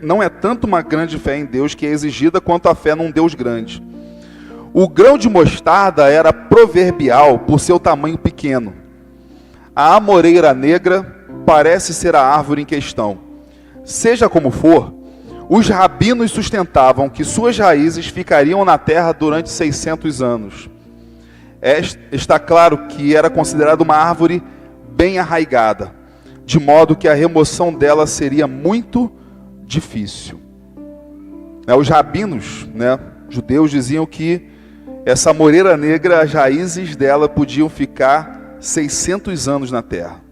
A: não é tanto uma grande fé em Deus que é exigida quanto a fé num Deus grande. O grão de mostarda era proverbial por seu tamanho pequeno. A amoreira negra parece ser a árvore em questão. Seja como for, os rabinos sustentavam que suas raízes ficariam na terra durante 600 anos. Está claro que era considerada uma árvore bem arraigada, de modo que a remoção dela seria muito difícil. Os rabinos, judeus, diziam que essa amoreira negra, as raízes dela podiam ficar 600 anos na terra.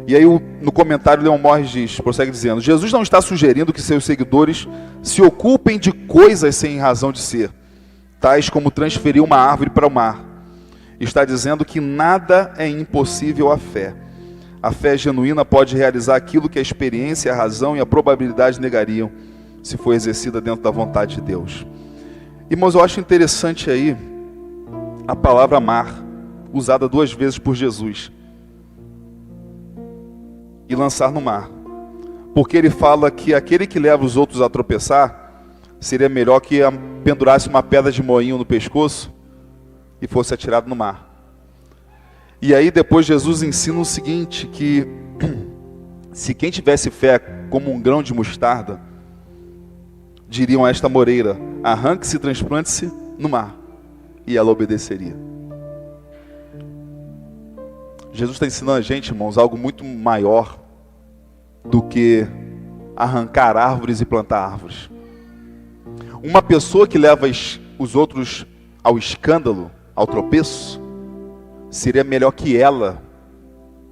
A: E aí no comentário Leon Morris prossegue dizendo: Jesus não está sugerindo que seus seguidores se ocupem de coisas sem razão de ser, tais como transferir uma árvore para o mar. Está dizendo que nada é impossível à fé. A fé genuína pode realizar aquilo que a experiência, a razão e a probabilidade negariam, se for exercida dentro da vontade de Deus. Irmãos, eu acho interessante aí a palavra mar. usada 2 vezes por Jesus, e lançar no mar. Porque ele fala que aquele que leva os outros a tropeçar, seria melhor que pendurasse uma pedra de moinho no pescoço e fosse atirado no mar. E aí depois Jesus ensina o seguinte, que se quem tivesse fé como um grão de mostarda, diriam a esta moreira, arranque-se e transplante-se no mar, e ela obedeceria. Jesus está ensinando a gente, irmãos, algo muito maior do que arrancar árvores e plantar árvores. Uma pessoa que leva os outros ao escândalo, ao tropeço, seria melhor que ela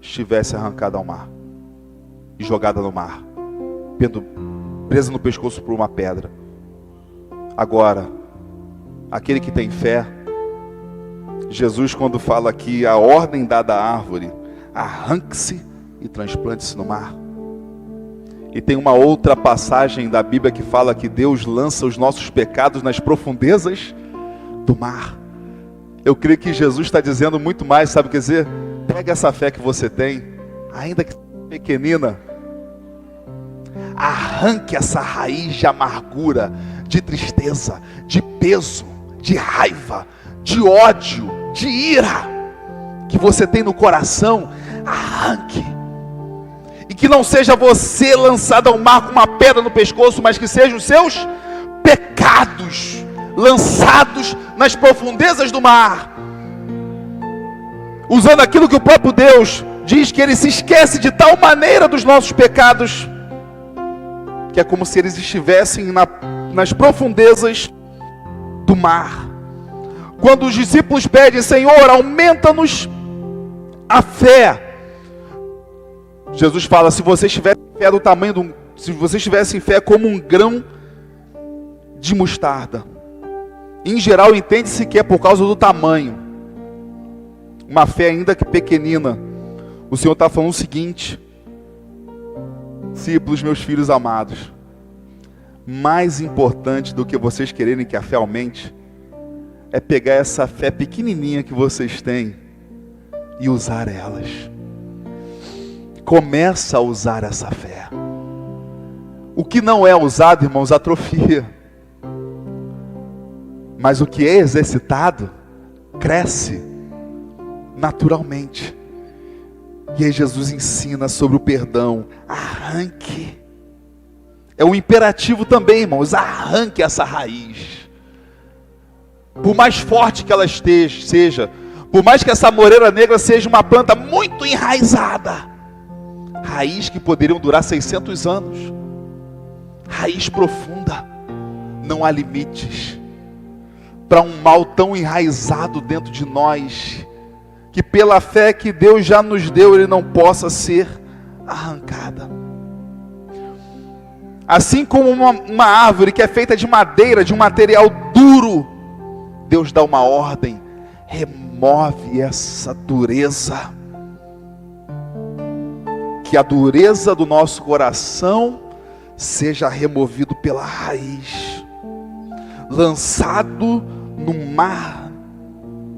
A: estivesse arrancada ao mar e jogada no mar, presa no pescoço por uma pedra. Agora, aquele que tem fé, Jesus, quando fala aqui a ordem dada à árvore, arranque-se e transplante-se no mar. E tem uma outra passagem da Bíblia que fala que Deus lança os nossos pecados nas profundezas do mar. Eu creio que Jesus está dizendo muito mais, sabe o que dizer? Pega essa fé que você tem, ainda que pequenina, arranque essa raiz de amargura, de tristeza, de peso, de raiva, de ódio, de ira que você tem no coração, arranque. E que não seja você lançado ao mar com uma pedra no pescoço, mas que sejam os seus pecados lançados nas profundezas do mar. Usando aquilo que o próprio Deus diz, que Ele se esquece de tal maneira dos nossos pecados, que é como se eles estivessem nas profundezas do mar. Quando os discípulos pedem, Senhor, aumenta-nos a fé, Jesus fala, se vocês tivessem fé do tamanho se vocês tivessem fé como um grão de mostarda. Em geral, entende-se que é por causa do tamanho. Uma fé ainda que pequenina. O Senhor está falando o seguinte, discípulos, meus filhos amados, mais importante do que vocês quererem que a fé aumente, é pegar essa fé pequenininha que vocês têm e usar elas. Começa a usar essa fé. O que não é usado, irmãos, atrofia. Mas o que é exercitado, cresce naturalmente. E aí Jesus ensina sobre o perdão. Arranque. É um imperativo também, irmãos. Arranque essa raiz. Por mais forte que ela seja, por mais que essa moreira negra seja uma planta muito enraizada, raiz que poderiam durar 600 anos, raiz profunda, não há limites para um mal tão enraizado dentro de nós, que pela fé que Deus já nos deu, ele não possa ser arrancada. Assim como uma árvore que é feita de madeira, de um material duro, Deus dá uma ordem, remove essa dureza, que a dureza do nosso coração seja removido pela raiz, lançado no mar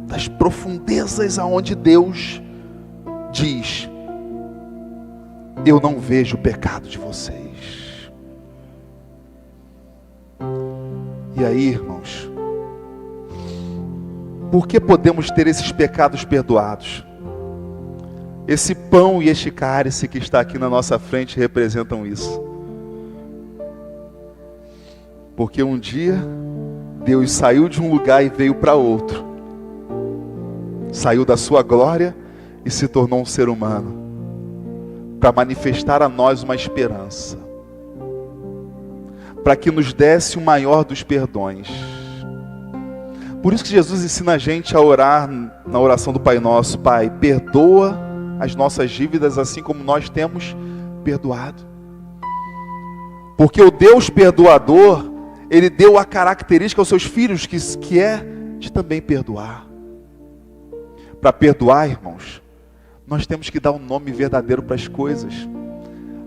A: das profundezas, aonde Deus diz, eu não vejo o pecado de vocês. E aí, irmãos, por que podemos ter esses pecados perdoados? Esse pão e este cálice que está aqui na nossa frente representam isso. Porque um dia Deus saiu de um lugar e veio para outro. Saiu da sua glória e se tornou um ser humano, para manifestar a nós uma esperança, para que nos desse o maior dos perdões. Por isso que Jesus ensina a gente a orar na oração do Pai Nosso. Pai, perdoa as nossas dívidas assim como nós temos perdoado. Porque o Deus perdoador, Ele deu a característica aos seus filhos, que é de também perdoar. Para perdoar, irmãos, nós temos que dar um nome verdadeiro para as coisas.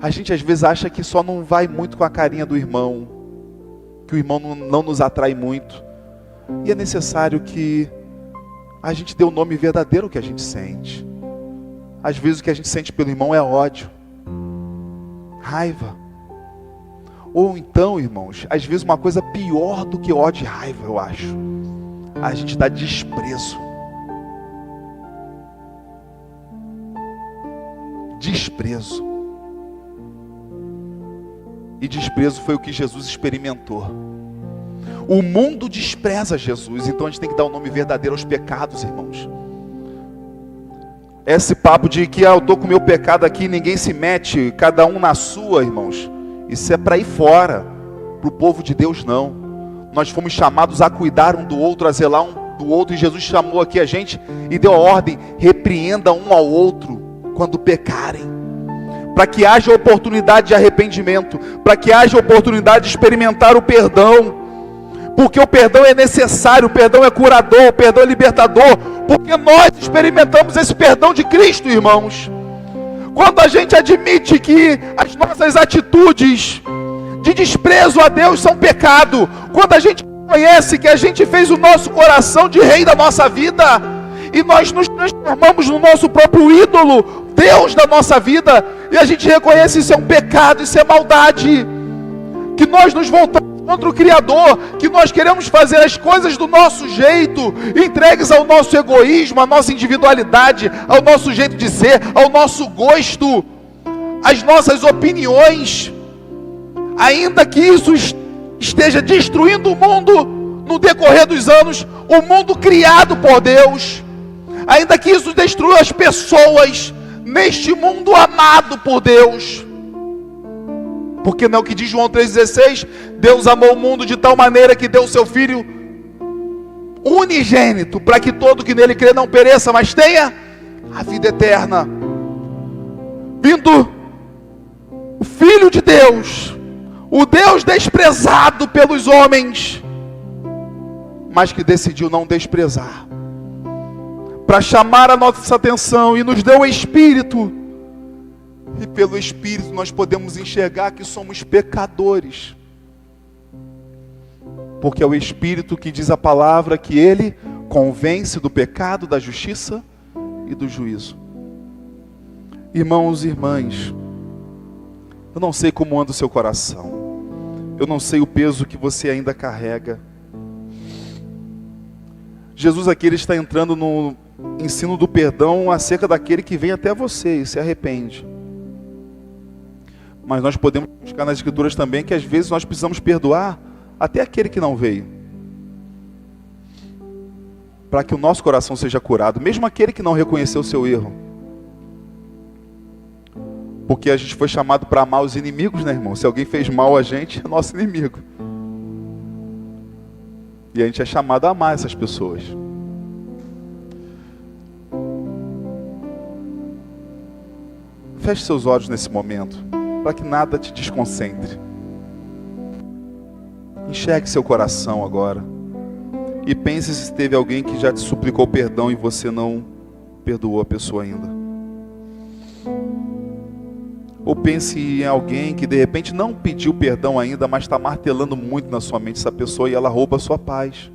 A: A gente às vezes acha que só não vai muito com a carinha do irmão, que o irmão não nos atrai muito. E é necessário que a gente dê o nome verdadeiro ao que a gente sente. Às vezes o que a gente sente pelo irmão é ódio, raiva. Ou então, irmãos, às vezes uma coisa pior do que ódio e raiva, eu acho. A gente dá desprezo. Desprezo. E desprezo foi o que Jesus experimentou. O mundo despreza Jesus, então a gente tem que dar o nome verdadeiro aos pecados, irmãos. Esse papo de que eu estou com o meu pecado aqui, ninguém se mete, cada um na sua, irmãos. Isso é para ir fora, para o povo de Deus não. Nós fomos chamados a cuidar um do outro, a zelar um do outro, e Jesus chamou aqui a gente e deu a ordem: repreenda um ao outro quando pecarem, para que haja oportunidade de arrependimento, para que haja oportunidade de experimentar o perdão, porque o perdão é necessário, o perdão é curador, o perdão é libertador, porque nós experimentamos esse perdão de Cristo, irmãos. Quando a gente admite que as nossas atitudes de desprezo a Deus são pecado, quando a gente reconhece que a gente fez o nosso coração de rei da nossa vida, e nós nos transformamos no nosso próprio ídolo, Deus da nossa vida, e a gente reconhece isso é um pecado, isso é maldade, que nós nos voltamos contra o Criador, que nós queremos fazer as coisas do nosso jeito, entregues ao nosso egoísmo, à nossa individualidade, ao nosso jeito de ser, ao nosso gosto, às nossas opiniões, ainda que isso esteja destruindo o mundo no decorrer dos anos, o mundo criado por Deus, ainda que isso destrua as pessoas neste mundo amado por Deus, porque não é o que diz João 3,16, Deus amou o mundo de tal maneira que deu o seu Filho unigênito, para que todo que nele crê não pereça, mas tenha a vida eterna. Vindo o Filho de Deus, o Deus desprezado pelos homens, mas que decidiu não desprezar, para chamar a nossa atenção, e nos deu o Espírito, e pelo Espírito nós podemos enxergar que somos pecadores, porque é o Espírito que diz a palavra que Ele convence do pecado, da justiça e do juízo. Irmãos e irmãs, eu não sei como anda o seu coração, eu não sei o peso que você ainda carrega. Jesus aqui ele está entrando no ensino do perdão acerca daquele que vem até você e se arrepende. Mas nós podemos buscar nas Escrituras também que às vezes nós precisamos perdoar até aquele que não veio, para que o nosso coração seja curado, mesmo aquele que não reconheceu o seu erro. Porque a gente foi chamado para amar os inimigos, né, irmão? Se alguém fez mal a gente, é nosso inimigo. E a gente é chamado a amar essas pessoas. Feche seus olhos nesse momento, para que nada te desconcentre. Enxergue seu coração agora. E pense se teve alguém que já te suplicou perdão e você não perdoou a pessoa ainda. Ou pense em alguém que de repente não pediu perdão ainda, mas está martelando muito na sua mente essa pessoa e ela rouba a sua paz.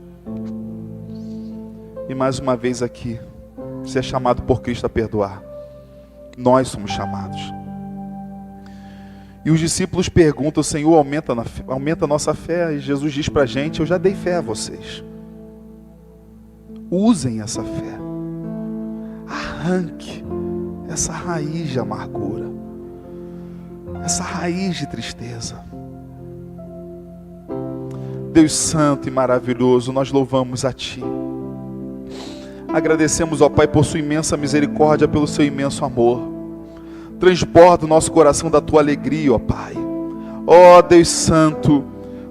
A: E mais uma vez aqui, você é chamado por Cristo a perdoar. Nós somos chamados. E os discípulos perguntam: Senhor, aumenta a nossa fé. E Jesus diz para a gente: eu já dei fé a vocês. Usem essa fé. Arranque essa raiz de amargura, essa raiz de tristeza. Deus santo e maravilhoso, nós louvamos a Ti. Agradecemos, ó Pai, por Sua imensa misericórdia, pelo Seu imenso amor. Transborda o nosso coração da Tua alegria, ó Pai. Ó Deus santo,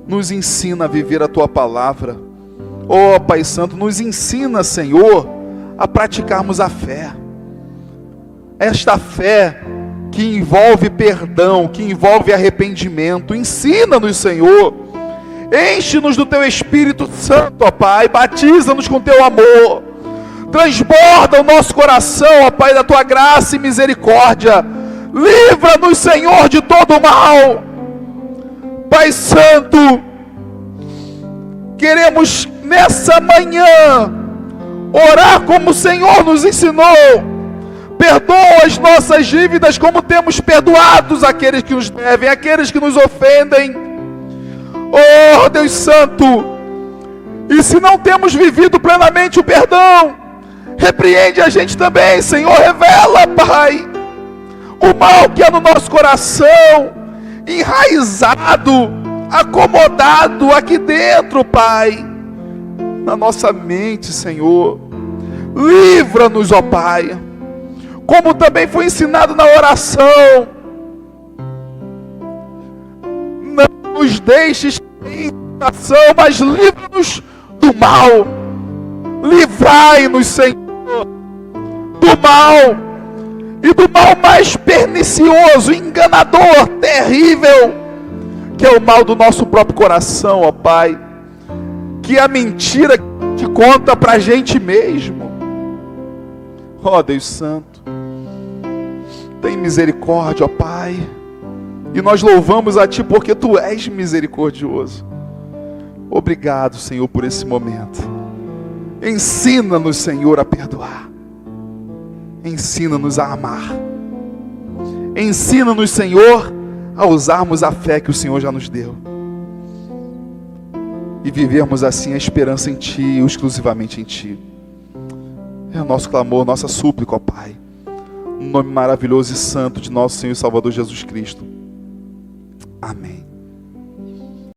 A: nos ensina a viver a Tua palavra. Ó Pai santo, nos ensina, Senhor, a praticarmos a fé. Esta fé que envolve perdão, que envolve arrependimento. Ensina-nos, Senhor. Enche-nos do Teu Espírito Santo, ó Pai. Batiza-nos com Teu amor. Transborda o nosso coração, ó Pai, da Tua graça e misericórdia. Livra-nos, Senhor, de todo mal. Pai Santo, queremos nessa manhã orar como o Senhor nos ensinou. Perdoa as nossas dívidas como temos perdoados aqueles que nos devem, aqueles que nos ofendem. Oh, Deus Santo, e se não temos vivido plenamente o perdão, repreende a gente também, Senhor. Revela, Pai, o mal que é no nosso coração, enraizado, acomodado aqui dentro, Pai, na nossa mente, Senhor. Livra-nos, ó Pai, como também foi ensinado na oração. Não nos deixes em tentação, mas livra-nos do mal. Livrai-nos, Senhor, do mal, e do mal mais pernicioso, enganador, terrível, que é o mal do nosso próprio coração, ó Pai, que é a mentira que conta pra gente mesmo. Ó Deus Santo, tem misericórdia, ó Pai, e nós louvamos a Ti porque Tu és misericordioso. Obrigado, Senhor, por esse momento. Ensina-nos, Senhor, a perdoar. Ensina-nos a amar. Ensina-nos, Senhor, a usarmos a fé que o Senhor já nos deu. E vivermos assim a esperança em Ti, exclusivamente em Ti. É o nosso clamor, nossa súplica, ó Pai. No nome maravilhoso e santo de nosso Senhor e Salvador Jesus Cristo. Amém.